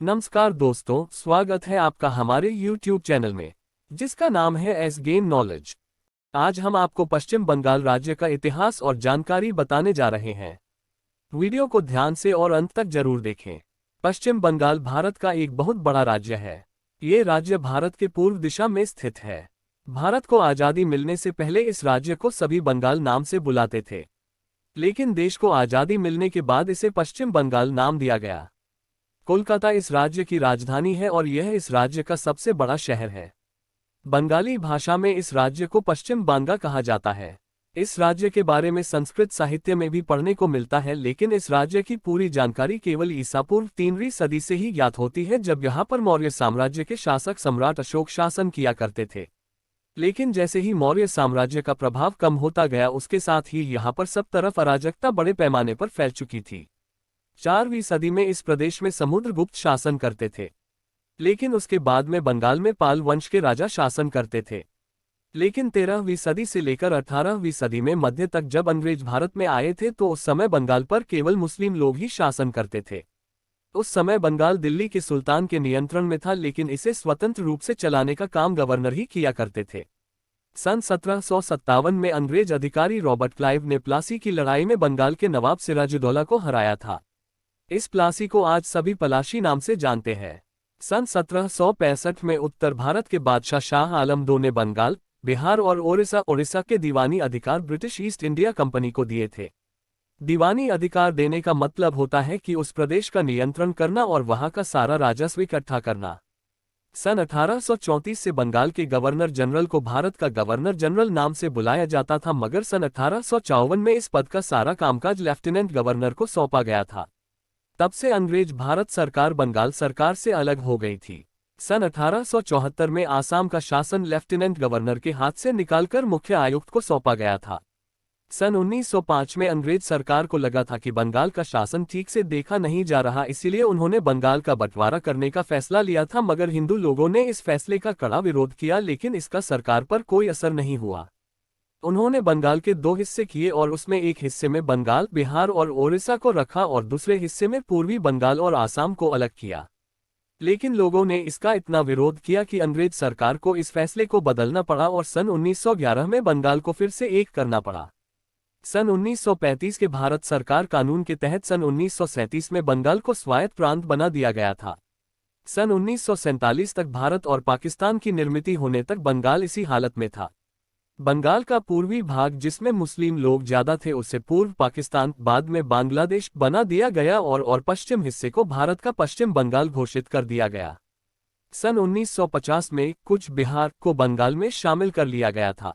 नमस्कार दोस्तों, स्वागत है आपका हमारे YouTube चैनल में, जिसका नाम है एस गेम नॉलेज। आज हम आपको पश्चिम बंगाल राज्य का इतिहास और जानकारी बताने जा रहे हैं। वीडियो को ध्यान से और अंत तक जरूर देखें। पश्चिम बंगाल भारत का एक बहुत बड़ा राज्य है। ये राज्य भारत के पूर्व दिशा में स्थित है। भारत को आज़ादी मिलने से पहले इस राज्य को सभी बंगाल नाम से बुलाते थे, लेकिन देश को आज़ादी मिलने के बाद इसे पश्चिम बंगाल नाम दिया गया। कोलकाता इस राज्य की राजधानी है और यह इस राज्य का सबसे बड़ा शहर है। बंगाली भाषा में इस राज्य को पश्चिम बांगा कहा जाता है। इस राज्य के बारे में संस्कृत साहित्य में भी पढ़ने को मिलता है, लेकिन इस राज्य की पूरी जानकारी केवल ईसा पूर्व 3वीं सदी से ही ज्ञात होती है, जब यहाँ पर मौर्य साम्राज्य के शासक सम्राट अशोक शासन किया करते थे। लेकिन जैसे ही मौर्य साम्राज्य का प्रभाव कम होता गया, उसके साथ ही यहाँ पर सब तरफ अराजकता बड़े पैमाने पर फैल चुकी थी। 4वीं सदी में इस प्रदेश में समुद्रगुप्त शासन करते थे, लेकिन उसके बाद में बंगाल में पाल वंश के राजा शासन करते थे। लेकिन 13वीं सदी से लेकर 18वीं सदी में मध्य तक जब अंग्रेज भारत में आए थे, तो उस समय बंगाल पर केवल मुस्लिम लोग ही शासन करते थे। उस समय बंगाल दिल्ली के सुल्तान के नियंत्रण में था, लेकिन इसे स्वतंत्र रूप से चलाने का काम गवर्नर ही किया करते थे। सन 1757 में अंग्रेज अधिकारी रॉबर्ट क्लाइव ने प्लासी की लड़ाई में बंगाल के नवाब सिराजुद्दौला को हराया था। इस प्लासी को आज सभी पलाशी नाम से जानते हैं। सन 1765 में उत्तर भारत के बादशाह शाह आलम II ने बंगाल, बिहार और ओडिशा के दीवानी अधिकार ब्रिटिश ईस्ट इंडिया कंपनी को दिए थे। दीवानी अधिकार देने का मतलब होता है कि उस प्रदेश का नियंत्रण करना और वहां का सारा राजस्व इकट्ठा करना। सन 1834 से बंगाल के गवर्नर जनरल को भारत का गवर्नर जनरल नाम से बुलाया जाता था, मगर सन 1854 में इस पद का सारा कामकाज लेफ्टिनेंट गवर्नर को सौंपा गया था। तब से अंग्रेज भारत सरकार बंगाल सरकार से अलग हो गई थी। सन 1874 में आसाम का शासन लेफ्टिनेंट गवर्नर के हाथ से निकालकर मुख्य आयुक्त को सौंपा गया था। सन 1905 में अंग्रेज सरकार को लगा था कि बंगाल का शासन ठीक से देखा नहीं जा रहा, इसीलिए उन्होंने बंगाल का बंटवारा करने का फैसला लिया था, मगर हिंदू लोगों ने इस फैसले का कड़ा विरोध किया, लेकिन इसका सरकार पर कोई असर नहीं हुआ। उन्होंने बंगाल के 2 हिस्से किए और उसमें एक हिस्से में बंगाल, बिहार और ओडिशा को रखा और दूसरे हिस्से में पूर्वी बंगाल और आसाम को अलग किया। लेकिन लोगों ने इसका इतना विरोध किया कि अंग्रेज सरकार को इस फैसले को बदलना पड़ा और सन 1911 में बंगाल को फिर से एक करना पड़ा। सन 1935 के भारत सरकार कानून के तहत सन 1937 में बंगाल को स्वायत्त प्रांत बना दिया गया था। सन 1947 तक भारत और पाकिस्तान की निर्मित होने तक बंगाल इसी हालत में था। बंगाल का पूर्वी भाग, जिसमें मुस्लिम लोग ज्यादा थे, उसे पूर्व पाकिस्तान, बाद में बांग्लादेश बना दिया गया और पश्चिम हिस्से को भारत का पश्चिम बंगाल घोषित कर दिया गया। सन 1950 में कुछ बिहार को बंगाल में शामिल कर लिया गया था।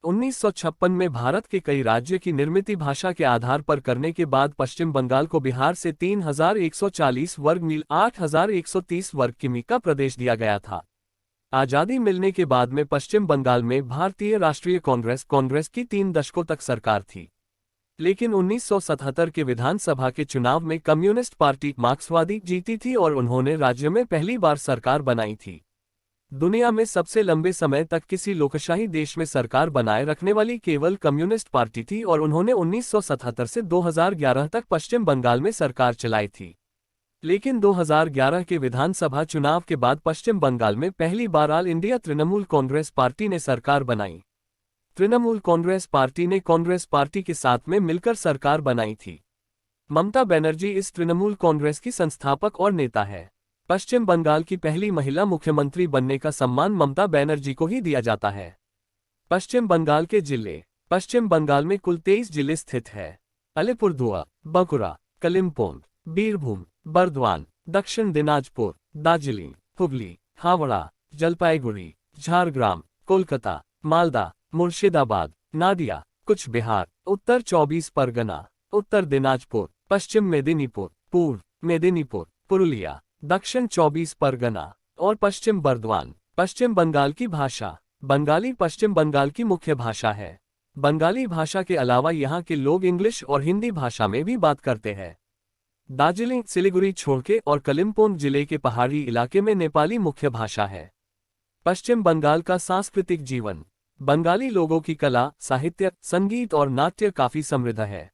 1956 में भारत के कई राज्य की निर्मित भाषा के आधार पर करने के बाद पश्चिम बंगाल को बिहार से 3140 वर्ग मील 8130 वर्ग किमी का प्रदेश दिया गया था। आज़ादी मिलने के बाद में पश्चिम बंगाल में भारतीय राष्ट्रीय कांग्रेस की 3 दशकों तक सरकार थी, लेकिन 1977 के विधानसभा के चुनाव में कम्युनिस्ट पार्टी मार्क्सवादी जीती थी और उन्होंने राज्य में पहली बार सरकार बनाई थी। दुनिया में सबसे लंबे समय तक किसी लोकशाही देश में सरकार बनाए रखने वाली केवल कम्युनिस्ट पार्टी थी और उन्होंने 1977 से 2011 तक पश्चिम बंगाल में सरकार चलाई थी। लेकिन 2011 के विधानसभा चुनाव के बाद पश्चिम बंगाल में पहली बार all India Trinamool Congress party ने सरकार बनाई। तृणमूल कांग्रेस पार्टी ने कांग्रेस पार्टी के साथ में मिलकर सरकार बनाई थी। ममता बनर्जी इस तृणमूल कांग्रेस की संस्थापक और नेता है। पश्चिम बंगाल की पहली महिला मुख्यमंत्री बनने का सम्मान ममता बनर्जी को ही दिया जाता है। पश्चिम बंगाल के जिले। पश्चिम बंगाल में कुल 23 जिले स्थित है। अलीपुरदुआर, बांकुरा, कलिम्पोंग, बीरभूम, बर्दवान, दक्षिण दिनाजपुर, दार्जिलिंग, हुगली, हावड़ा, जलपाईगुड़ी, झारग्राम, कोलकाता, मालदा, मुर्शिदाबाद, नादिया, कुछ बिहार, उत्तर 24 परगना, उत्तर दिनाजपुर, पश्चिम मेदिनीपुर, पूर्व मेदिनीपुर, पुरुलिया, दक्षिण 24 परगना और पश्चिम बर्दवान। पश्चिम बंगाल की भाषा। बंगाली पश्चिम बंगाल की मुख्य भाषा है। बंगाली भाषा के अलावा यहाँ के लोग इंग्लिश और हिंदी भाषा में भी बात करते हैं। दार्जिलिंग, सिलीगुड़ी छोड़ के और कलिम्पोंग जिले के पहाड़ी इलाके में नेपाली मुख्य भाषा है। पश्चिम बंगाल का सांस्कृतिक जीवन। बंगाली लोगों की कला, साहित्य, संगीत और नाट्य काफी समृद्ध है।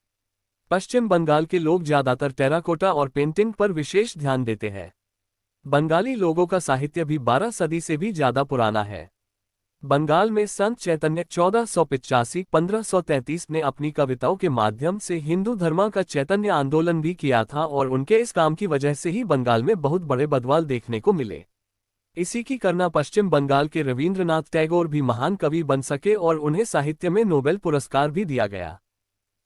पश्चिम बंगाल के लोग ज्यादातर टेराकोटा और पेंटिंग पर विशेष ध्यान देते हैं। बंगाली लोगों का साहित्य भी 12 सदी से भी ज्यादा पुराना है। बंगाल में संत चैतन्य 1485-1533 ने अपनी कविताओं के माध्यम से हिंदू धर्म का चैतन्य आंदोलन भी किया था और उनके इस काम की वजह से ही बंगाल में बहुत बड़े बदलाव देखने को मिले। इसी की करना पश्चिम बंगाल के रविंद्रनाथ टैगोर भी महान कवि बन सके और उन्हें साहित्य में नोबेल पुरस्कार भी दिया गया।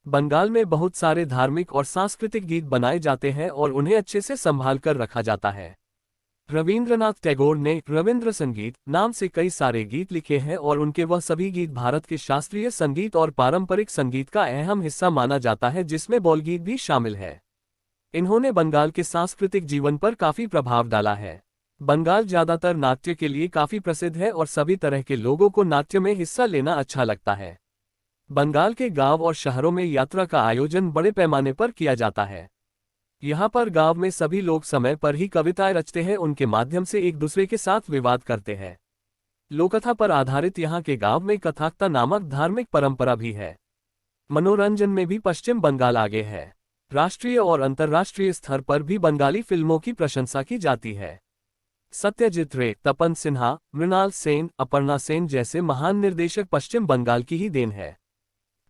बंगाल में बहुत सारे धार्मिक और सांस्कृतिक गीत बनाए जाते हैं और उन्हें अच्छे से संभाल कर रखा जाता है। रविंद्रनाथ टैगोर ने रविंद्र संगीत नाम से कई सारे गीत लिखे हैं और उनके वह सभी गीत भारत के शास्त्रीय संगीत और पारंपरिक संगीत का अहम हिस्सा माना जाता है, जिसमें बालगीत भी शामिल है। इन्होंने बंगाल के सांस्कृतिक जीवन पर काफी प्रभाव डाला है। बंगाल ज्यादातर नाट्य के लिए काफी प्रसिद्ध है और सभी तरह के लोगों को नाट्य में हिस्सा लेना अच्छा लगता है। बंगाल के गांव और शहरों में यात्रा का आयोजन बड़े पैमाने पर किया जाता है। यहाँ पर गांव में सभी लोग समय पर ही कविताएं रचते हैं, उनके माध्यम से एक दूसरे के साथ विवाद करते हैं। लोककथा पर आधारित यहाँ के गांव में कथाकथा नामक धार्मिक परंपरा भी है। मनोरंजन में भी पश्चिम बंगाल आगे है। राष्ट्रीय और अंतर्राष्ट्रीय स्तर पर भी बंगाली फिल्मों की प्रशंसा की जाती है। सत्यजीत रे, तपन सिन्हा, मृणाल सेन, अपर्णा सेन जैसे महान निर्देशक पश्चिम बंगाल की ही देन है।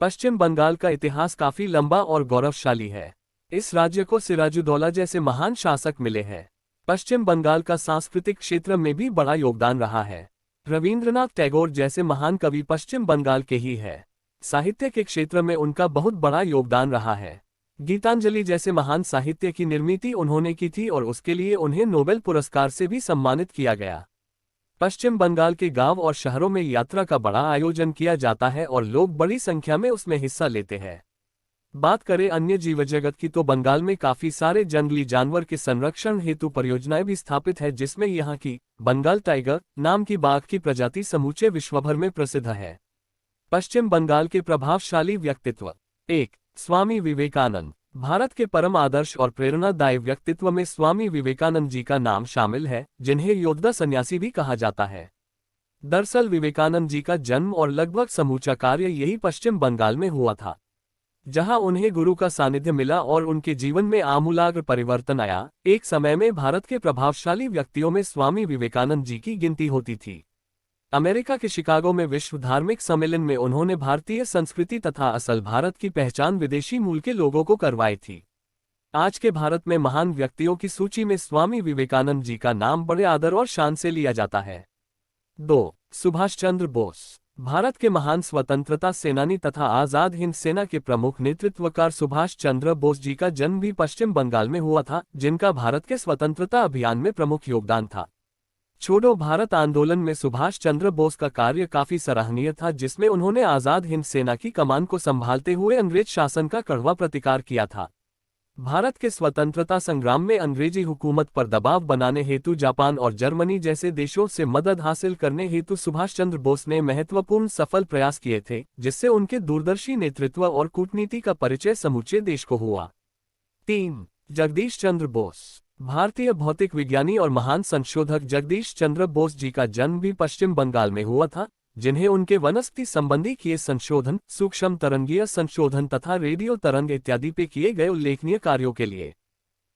पश्चिम बंगाल का इतिहास काफी लंबा और गौरवशाली है। इस राज्य को सिराजुद्दौला जैसे महान शासक मिले हैं। पश्चिम बंगाल का सांस्कृतिक क्षेत्र में भी बड़ा योगदान रहा है। रविंद्रनाथ टैगोर जैसे महान कवि पश्चिम बंगाल के ही है। साहित्य के क्षेत्र में उनका बहुत बड़ा योगदान रहा है। गीतांजलि जैसे महान साहित्य की निर्मित उन्होंने की थी और उसके लिए उन्हें नोबेल पुरस्कार से भी सम्मानित किया गया। पश्चिम बंगाल के गांव और शहरों में यात्रा का बड़ा आयोजन किया जाता है और लोग बड़ी संख्या में उसमें हिस्सा लेते हैं। बात करें अन्य जीव जगत की तो बंगाल में काफी सारे जंगली जानवर के संरक्षण हेतु परियोजनाएं भी स्थापित है, जिसमें यहाँ की बंगाल टाइगर नाम की बाघ की प्रजाति समूचे विश्वभर में प्रसिद्ध है। पश्चिम बंगाल के प्रभावशाली व्यक्तित्व। 1. स्वामी विवेकानंद। भारत के परम आदर्श और प्रेरणादायी व्यक्तित्व में स्वामी विवेकानंद जी का नाम शामिल है, जिन्हें योद्धा सन्यासी भी कहा जाता है। दरअसल विवेकानंद जी का जन्म और लगभग समूचा कार्य यही पश्चिम बंगाल में हुआ था, जहां उन्हें गुरु का सानिध्य मिला और उनके जीवन में आमूलाग्र परिवर्तन आया। एक समय में भारत के प्रभावशाली व्यक्तियों में स्वामी विवेकानंद जी की गिनती होती थी। अमेरिका के शिकागो में विश्व धार्मिक सम्मेलन में उन्होंने भारतीय संस्कृति तथा असल भारत की पहचान विदेशी मूल के लोगों को करवाई थी। आज के भारत में महान व्यक्तियों की सूची में स्वामी विवेकानंद जी का नाम बड़े आदर और शान से लिया जाता है। 2. सुभाष चंद्र बोस। भारत के महान स्वतंत्रता सेनानी तथा आजाद हिंद सेना के प्रमुख नेतृत्वकार सुभाष चंद्र बोस जी का जन्म भी पश्चिम बंगाल में हुआ था, जिनका भारत के स्वतंत्रता अभियान में प्रमुख योगदान था। छोड़ो भारत आंदोलन में सुभाष चंद्र बोस का कार्य काफी सराहनीय था, जिसमें उन्होंने आजाद हिंद सेना की कमान को संभालते हुए अंग्रेज शासन का कड़वा प्रतिकार किया था। भारत के स्वतंत्रता संग्राम में अंग्रेजी हुकूमत पर दबाव बनाने हेतु जापान और जर्मनी जैसे देशों से मदद हासिल करने हेतु सुभाष चंद्र बोस ने महत्वपूर्ण सफल प्रयास किए थे, जिससे उनके दूरदर्शी नेतृत्व और कूटनीति का परिचय समूचे देश को हुआ। 3. जगदीश चंद्र बोस। भारतीय भौतिक विज्ञानी और महान संशोधक जगदीश चंद्र बोस जी का जन्म भी पश्चिम बंगाल में हुआ था, जिन्हें उनके वनस्पति संबंधी किए संशोधन, सूक्ष्म तरंगीय संशोधन तथा रेडियो तरंग इत्यादि पे किए गए उल्लेखनीय कार्यों के लिए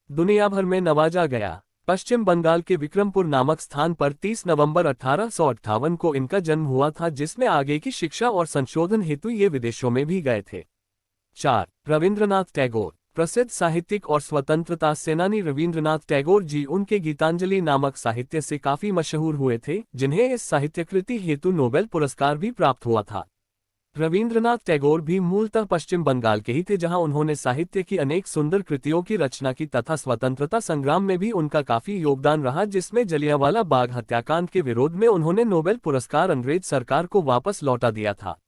दुनिया भर में नवाजा गया। पश्चिम बंगाल के विक्रमपुर नामक स्थान पर 30 नवंबर 1858 को इनका जन्म हुआ था, जिसमें आगे की शिक्षा और संशोधन हेतु ये विदेशों में भी गए थे। 4. रविंद्रनाथ टैगोर। प्रसिद्ध साहित्यिक और स्वतंत्रता सेनानी रविंद्रनाथ टैगोर जी उनके गीतांजलि नामक साहित्य से काफी मशहूर हुए थे, जिन्हें इस साहित्यकृति हेतु नोबेल पुरस्कार भी प्राप्त हुआ था। रविंद्रनाथ टैगोर भी मूलतः पश्चिम बंगाल के ही थे, जहां उन्होंने साहित्य की अनेक सुंदर कृतियों की रचना की तथा स्वतंत्रता संग्राम में भी उनका काफी योगदान रहा, जिसमें जलियांवाला बाग हत्याकांड के विरोध में उन्होंने नोबेल पुरस्कार अंग्रेज सरकार को वापस लौटा दिया था।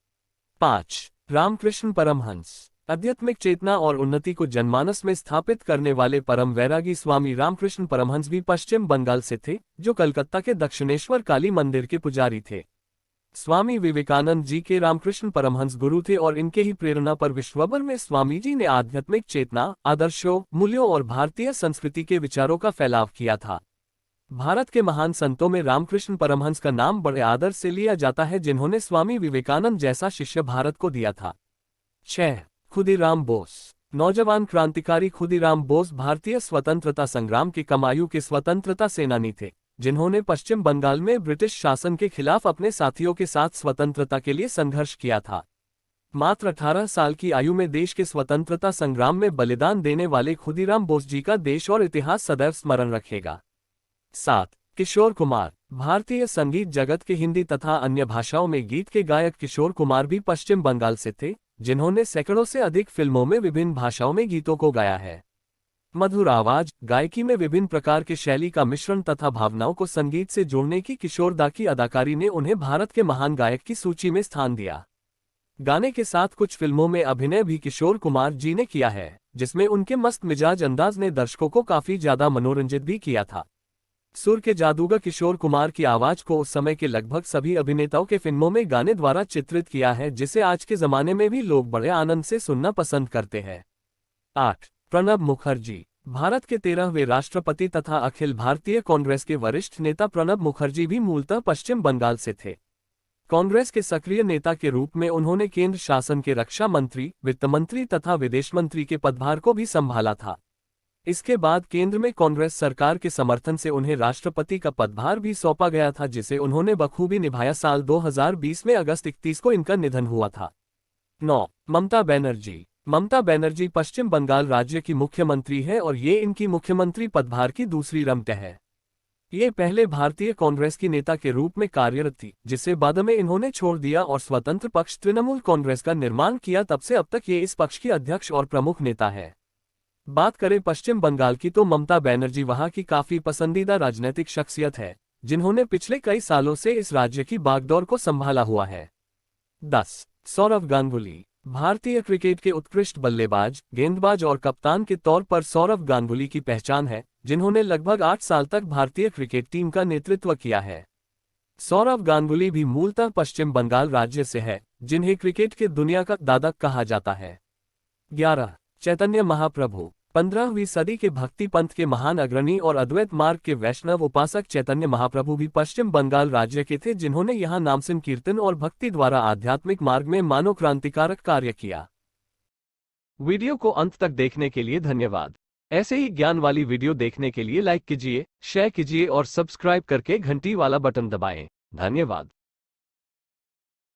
5. रामकृष्ण परमहंस। आध्यात्मिक चेतना और उन्नति को जनमानस में स्थापित करने वाले परम वैरागी स्वामी रामकृष्ण परमहंस भी पश्चिम बंगाल से थे, जो कलकत्ता के दक्षिणेश्वर काली मंदिर के पुजारी थे। स्वामी विवेकानंद जी के रामकृष्ण परमहंस गुरु थे और इनके ही प्रेरणा पर विश्वभर में स्वामी जी ने आध्यात्मिक चेतना, आदर्शों, मूल्यों और भारतीय संस्कृति के विचारों का फैलाव किया था। भारत के महान संतों में रामकृष्ण परमहंस का नाम बड़े आदर से लिया जाता है, जिन्होंने स्वामी विवेकानंद जैसा शिष्य भारत को दिया था। 6. खुदीराम बोस। नौजवान क्रांतिकारी खुदीराम बोस भारतीय स्वतंत्रता संग्राम के कम आयु के स्वतंत्रता सेनानी थे, जिन्होंने पश्चिम बंगाल में ब्रिटिश शासन के खिलाफ अपने साथियों के साथ स्वतंत्रता के लिए संघर्ष किया था। मात्र 18 साल की आयु में देश के स्वतंत्रता संग्राम में बलिदान देने वाले खुदीराम बोस जी का देश और इतिहास सदैव स्मरण रखेगा। 7. किशोर कुमार। भारतीय संगीत जगत के हिंदी तथा अन्य भाषाओं में गीत के गायक किशोर कुमार भी पश्चिम बंगाल से थे, जिन्होंने सैकड़ों से अधिक फिल्मों में विभिन्न भाषाओं में गीतों को गाया है। मधुर आवाज, गायकी में विभिन्न प्रकार के शैली का मिश्रण तथा भावनाओं को संगीत से जोड़ने की किशोरदा की अदाकारी ने उन्हें भारत के महान गायक की सूची में स्थान दिया। गाने के साथ कुछ फिल्मों में अभिनय भी किशोर कुमार जी ने किया है, जिसमें उनके मस्त मिजाज अंदाज ने दर्शकों को काफी ज्यादा मनोरंजित भी किया था। सुर के जादूगर किशोर कुमार की आवाज को उस समय के लगभग सभी अभिनेताओं के फिल्मों में गाने द्वारा चित्रित किया है, जिसे आज के जमाने में भी लोग बड़े आनंद से सुनना पसंद करते हैं। 8. प्रणब मुखर्जी। भारत के 13वें राष्ट्रपति तथा अखिल भारतीय कांग्रेस के वरिष्ठ नेता प्रणब मुखर्जी भी मूलतः पश्चिम बंगाल से थे। कांग्रेस के सक्रिय नेता के रूप में उन्होंने केंद्र शासन के रक्षा मंत्री, वित्त मंत्री तथा विदेश मंत्री के पदभार को भी संभाला था। इसके बाद केंद्र में कांग्रेस सरकार के समर्थन से उन्हें राष्ट्रपति का पदभार भी सौंपा गया था, जिसे उन्होंने बखूबी निभाया। साल 2020 में अगस्त 31 को इनका निधन हुआ था। 9. ममता बनर्जी। ममता बनर्जी पश्चिम बंगाल राज्य की मुख्यमंत्री है और ये इनकी मुख्यमंत्री पदभार की दूसरी रमट है। ये पहले भारतीय कांग्रेस की नेता के रूप में कार्यरत थी, जिसे बाद में इन्होंने छोड़ दिया और स्वतंत्र पक्ष तृणमूल कांग्रेस का निर्माण किया। तब से अब तक ये इस पक्ष की अध्यक्ष और प्रमुख नेता है। बात करें पश्चिम बंगाल की तो ममता बनर्जी वहां की काफी पसंदीदा राजनीतिक शख्सियत है, जिन्होंने पिछले कई सालों से इस राज्य की बागडोर को संभाला हुआ है। 10. सौरव गांगुली। भारतीय क्रिकेट के उत्कृष्ट बल्लेबाज, गेंदबाज और कप्तान के तौर पर सौरव गांगुली की पहचान है, जिन्होंने लगभग 8 साल तक भारतीय क्रिकेट टीम का नेतृत्व किया है। सौरव गांगुली भी मूलतः पश्चिम बंगाल राज्य से है, जिन्हें क्रिकेट के दुनिया का दादा कहा जाता है। 11. चैतन्य महाप्रभु। 15वीं सदी के भक्ति पंथ के महान अग्रणी और अद्वैत मार्ग के वैष्णव उपासक चैतन्य महाप्रभु भी पश्चिम बंगाल राज्य के थे, जिन्होंने यहां नाम संकीर्तन और भक्ति द्वारा आध्यात्मिक मार्ग में मानव क्रांतिकारक कार्य किया। वीडियो को अंत तक देखने के लिए धन्यवाद। ऐसे ही ज्ञान वाली वीडियो देखने के लिए लाइक कीजिए, शेयर कीजिए और सब्सक्राइब करके घंटी वाला बटन दबाएं। धन्यवाद।